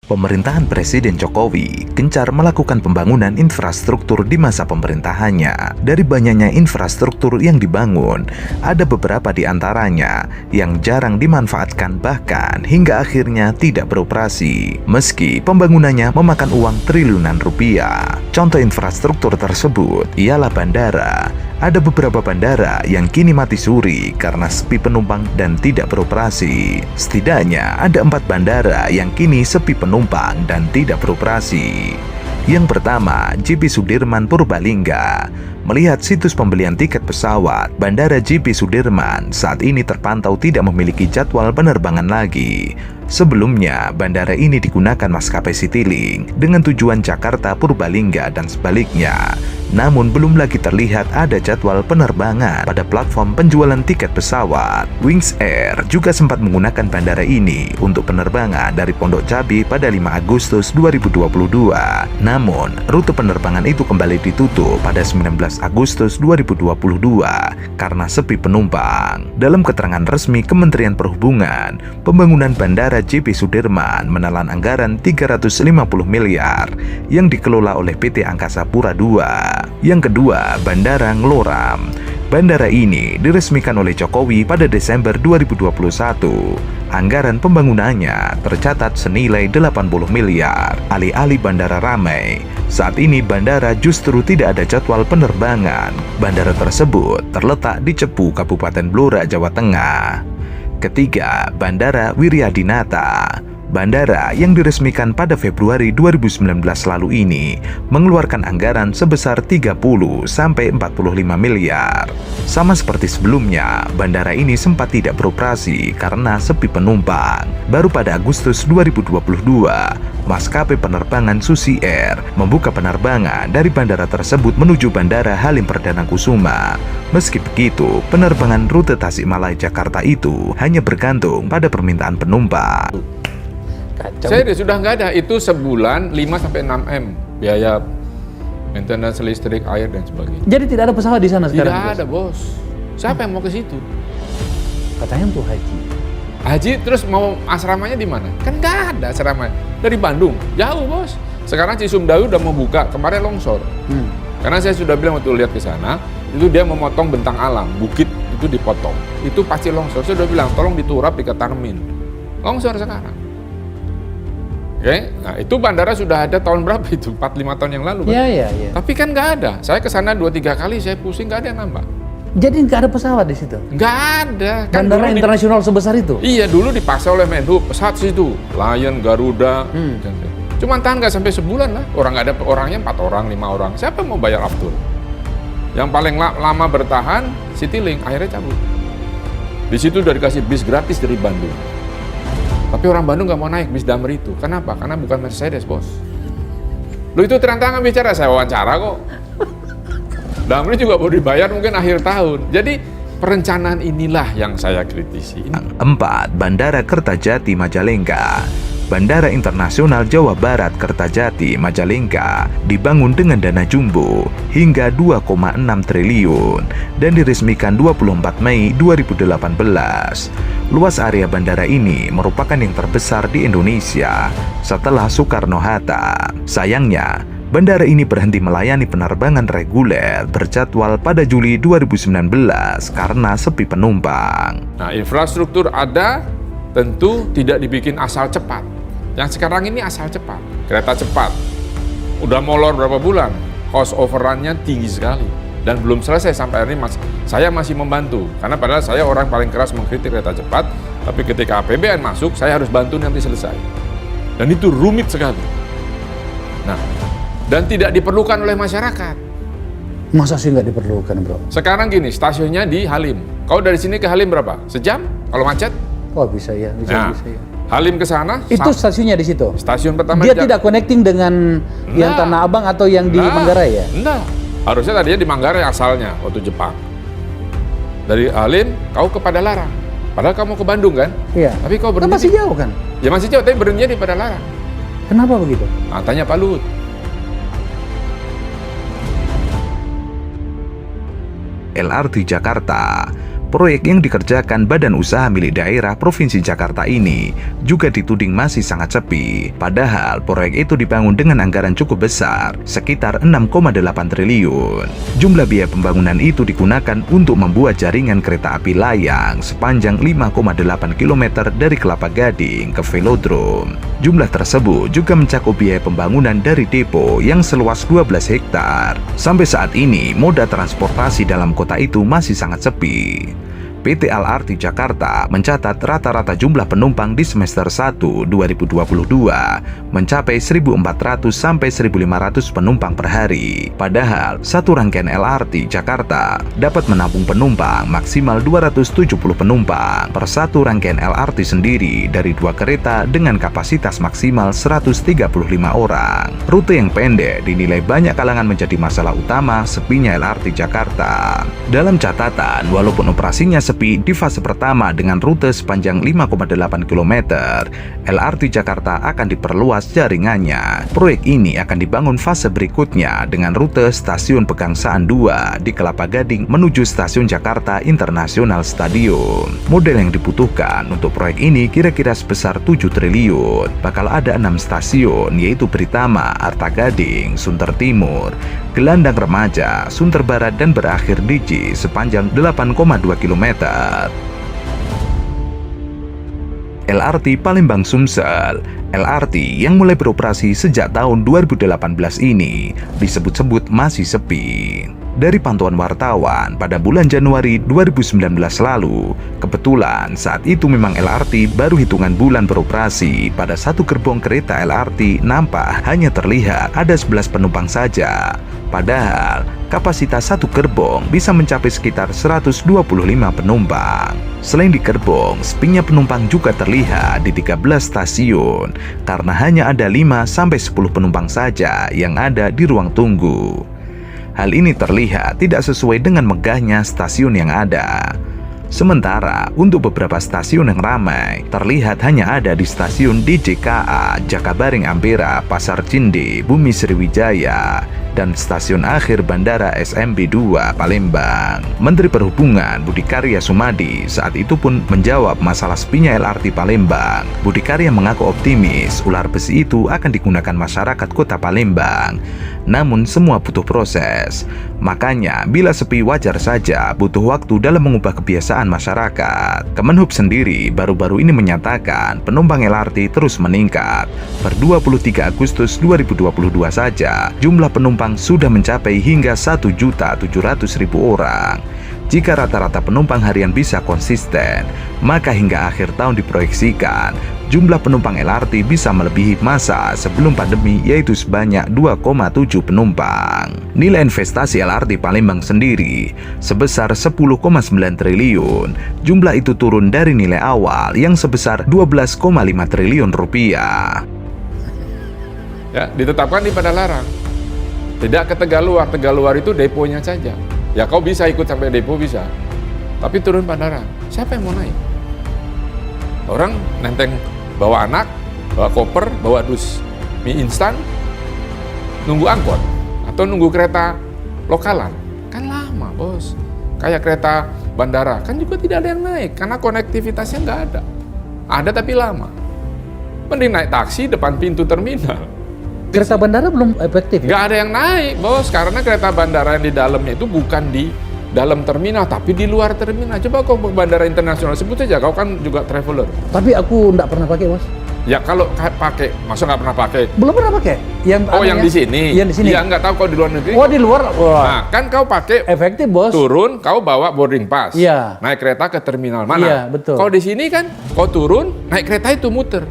Pemerintahan Presiden Jokowi gencar melakukan pembangunan infrastruktur di masa pemerintahannya. Dari banyaknya infrastruktur yang dibangun, ada beberapa di antaranya yang jarang dimanfaatkan bahkan hingga akhirnya tidak beroperasi, meski pembangunannya memakan uang triliunan rupiah. Contoh infrastruktur tersebut ialah bandara. Ada beberapa bandara yang kini mati suri karena sepi penumpang dan tidak beroperasi. Setidaknya ada 4 bandara yang kini sepi penumpang dan tidak beroperasi. Yang pertama, JP Sudirman Purbalingga. Melihat situs pembelian tiket pesawat, Bandara JP Sudirman saat ini terpantau tidak memiliki jadwal penerbangan lagi. Sebelumnya, bandara ini digunakan maskapai Citylink dengan tujuan Jakarta Purbalingga dan sebaliknya. Namun belum lagi terlihat ada jadwal penerbangan pada platform penjualan tiket pesawat. Wings Air juga sempat menggunakan bandara ini untuk penerbangan dari Pondok Cabe pada 5 Agustus 2022. Namun, rute penerbangan itu kembali ditutup pada 19 Agustus 2022 karena sepi penumpang. Dalam keterangan resmi Kementerian Perhubungan, pembangunan Bandara JP Sudirman menelan anggaran 350 miliar yang dikelola oleh PT Angkasa Pura II. Yang kedua, Bandara Ngloram. Bandara ini diresmikan oleh Jokowi pada Desember 2021. Anggaran pembangunannya tercatat senilai 80 miliar. Alih-alih bandara ramai, saat ini bandara justru tidak ada jadwal penerbangan. Bandara tersebut terletak di Cepu, Kabupaten Blora, Jawa Tengah. Ketiga, Bandara Wiryadinata. Bandara yang diresmikan pada Februari 2019 lalu ini mengeluarkan anggaran sebesar 30-45 miliar. Sama seperti sebelumnya, bandara ini sempat tidak beroperasi karena sepi penumpang. Baru pada Agustus 2022, maskapai penerbangan Susi Air membuka penerbangan dari bandara tersebut menuju Bandara Halim Perdana Kusuma. Meski begitu, penerbangan rute Tasikmalaya Jakarta itu hanya bergantung pada permintaan penumpang. Saya sudah nggak ada, itu sebulan 5-6 M biaya maintenance listrik, air dan sebagainya. Jadi tidak ada pesawat di sana sekarang? Tidak ada, bos. Siapa yang mau ke situ? Katanya untuk haji. Haji terus mau asramanya di mana? Kan nggak ada asramanya. Dari Bandung, jauh, bos. Sekarang Cisumdawu udah mau buka, kemarin longsor. Karena saya sudah bilang waktu lihat ke sana, itu dia memotong bentang alam, bukit itu dipotong. Itu pasti longsor. Saya udah bilang, tolong diturap, diketanemin. Longsor sekarang. Oke, nah itu bandara sudah ada tahun berapa itu? 4-5 tahun yang lalu kan? Iya. Tapi kan nggak ada. Saya ke sana 2-3 kali, saya pusing, nggak ada yang nambah. Jadi nggak ada pesawat di situ? Nggak ada. Kan bandara internasional sebesar itu? Iya, dulu dipaksa oleh Menhub, pesawat situ. Lion, Garuda. Cuman tahan nggak sampai sebulan lah. Orang nggak ada orangnya 4 orang, 5 orang. Siapa mau bayar aftur? Yang paling lama bertahan, Citylink, akhirnya cabut. Di situ udah dikasih bis gratis dari Bandung. Tapi orang Bandung nggak mau naik bis Damri itu. Kenapa? Karena bukan Mercedes, bos. Lo itu terang-terangan bicara, saya wawancara kok. Damri juga baru dibayar mungkin akhir tahun. Jadi perencanaan inilah yang saya kritisi. 4. Bandara Kertajati Majalengka. Bandara Internasional Jawa Barat Kertajati Majalengka dibangun dengan dana jumbo hingga 2,6 triliun dan diresmikan 24 Mei 2018. Luas area bandara ini merupakan yang terbesar di Indonesia setelah Soekarno-Hatta. Sayangnya, bandara ini berhenti melayani penerbangan reguler berjadwal pada Juli 2019 karena sepi penumpang. Nah, infrastruktur ada, tentu tidak dibikin asal cepat. Yang sekarang ini asal cepat, kereta cepat. Udah molor berapa bulan, cost overrun-nya tinggi sekali. Dan belum selesai sampai hari ini, saya masih membantu. Karena padahal saya orang paling keras mengkritik kereta cepat, tapi ketika APBN masuk, saya harus bantu nanti selesai. Dan itu rumit sekali. Nah, dan tidak diperlukan oleh masyarakat. Masa sih nggak diperlukan, bro? Sekarang gini, stasiunnya di Halim. Kau dari sini ke Halim berapa? Sejam? Kalau macet? Oh bisa ya. Nah, Halim ke sana. Itu stasiunnya di situ? Stasiun pertama. Dia tidak connecting dengan yang Tanah Abang atau yang di Manggarai ya? Enggak. Harusnya tadinya di Manggarai asalnya, waktu Jepang. Dari Halim, kau ke Padalarang. Padahal kamu ke Bandung kan? Iya. Tapi kau berhenti. Masih jauh kan? Ya masih jauh, tapi berhentinya di Padalarang. Kenapa begitu? Nah, tanya Pak Luhut. LRT Jakarta. Proyek yang dikerjakan badan usaha milik daerah Provinsi Jakarta ini juga dituding masih sangat sepi. Padahal proyek itu dibangun dengan anggaran cukup besar, sekitar 6,8 triliun. Jumlah biaya pembangunan itu digunakan untuk membuat jaringan kereta api layang sepanjang 5,8 km dari Kelapa Gading ke Velodrome. Jumlah tersebut juga mencakup biaya pembangunan dari depo yang seluas 12 hektar. Sampai saat ini, moda transportasi dalam kota itu masih sangat sepi. PT LRT Jakarta mencatat rata-rata jumlah penumpang di semester 1 2022 mencapai 1.400 sampai 1.500 penumpang per hari. Padahal, satu rangkaian LRT Jakarta dapat menampung penumpang maksimal 270 penumpang per satu rangkaian LRT sendiri dari 2 kereta dengan kapasitas maksimal 135 orang. Rute yang pendek dinilai banyak kalangan menjadi masalah utama sepinya LRT Jakarta. Dalam catatan, walaupun operasinya sepi di fase pertama dengan rute sepanjang 5,8 km, LRT Jakarta akan diperluas jaringannya. Proyek ini akan dibangun fase berikutnya dengan rute stasiun Pegangsaan 2 di Kelapa Gading menuju stasiun Jakarta International Stadium. Model yang dibutuhkan untuk proyek ini kira-kira sebesar 7 triliun. Bakal ada 6 stasiun, yaitu Britama, Arta Gading, Sunter Timur, Gelandang Remaja, Sunter Barat, dan berakhir di J sepanjang 8,2 km. LRT Palembang Sumsel. LRT yang mulai beroperasi sejak tahun 2018 ini disebut-sebut masih sepi. Dari pantauan wartawan pada bulan Januari 2019 lalu, kebetulan saat itu memang LRT baru hitungan bulan beroperasi. Pada satu gerbong kereta LRT nampak hanya terlihat ada 11 penumpang saja. Padahal kapasitas satu gerbong bisa mencapai sekitar 125 penumpang. Selain di gerbong, sepinya penumpang juga terlihat di 13 stasiun karena hanya ada 5-10 penumpang saja yang ada di ruang tunggu. Hal ini terlihat tidak sesuai dengan megahnya stasiun yang ada. Sementara untuk beberapa stasiun yang ramai terlihat hanya ada di stasiun DJKA, Jakabaring Ampera, Pasar Cinde, Bumi Sriwijaya, dan stasiun akhir Bandara SMB 2 Palembang. Menteri Perhubungan Budi Karya Sumadi saat itu pun menjawab masalah sepinya LRT Palembang. Budi Karya mengaku optimis ular besi itu akan digunakan masyarakat kota Palembang. Namun semua butuh proses. Makanya bila sepi wajar saja butuh waktu dalam mengubah kebiasaan masyarakat. Kemenhub sendiri baru-baru ini menyatakan penumpang LRT terus meningkat. Per 23 Agustus 2022 saja jumlah penumpang sudah mencapai hingga 1.700.000 orang. Jika rata-rata penumpang harian bisa konsisten, maka hingga akhir tahun diproyeksikan jumlah penumpang LRT bisa melebihi masa sebelum pandemi, yaitu sebanyak 2,7 penumpang. Nilai investasi LRT Palembang sendiri sebesar 10,9 triliun. Jumlah itu turun dari nilai awal yang sebesar 12,5 triliun rupiah. Ya, ditetapkan di Padalarang. Tidak ke Tegaluar. Tegaluar itu deponya saja. Ya kau bisa ikut sampai depo bisa. Tapi turun Padalarang. Siapa yang mau naik? Orang nenteng bawa anak, bawa koper, bawa dus mie instan, nunggu angkot atau nunggu kereta lokalan. Kan lama, bos. Kayak kereta bandara, kan juga tidak ada yang naik karena konektivitasnya nggak ada. Ada tapi lama. Mending naik taksi depan pintu terminal. Kereta bandara belum efektif ya? Nggak ada yang naik, bos, karena kereta bandara yang di dalamnya itu bukan di dalam terminal, tapi di luar terminal. Coba kau ke bandara internasional, sebut saja, kau kan juga traveler. Tapi aku nggak pernah pakai, Mas. Ya kalau pakai, masa nggak pernah pakai? Belum pernah pakai. Yang yang di sini? Yang di sini. Ya nggak tahu kau di luar negeri. Wah, di luar. Wah. Nah, kan kau pakai Efektif, Bos. turun, kau bawa boarding pass. Iya. Naik kereta ke terminal mana? Iya, betul. Kau di sini kan, kau turun, naik kereta itu muter.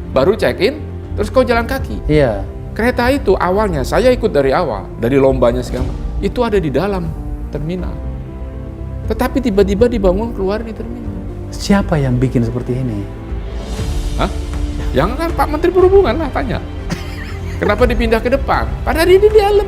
Baru check-in, terus kau jalan kaki. Iya. Kereta itu awalnya, saya ikut dari awal, dari lombanya segala, itu ada di dalam terminal. Tetapi tiba-tiba dibangun keluar di terminal. Siapa yang bikin seperti ini? Hah? Yang kan Pak Menteri Perhubungan lah tanya. Kenapa dipindah ke depan? Padahal ini di dalam.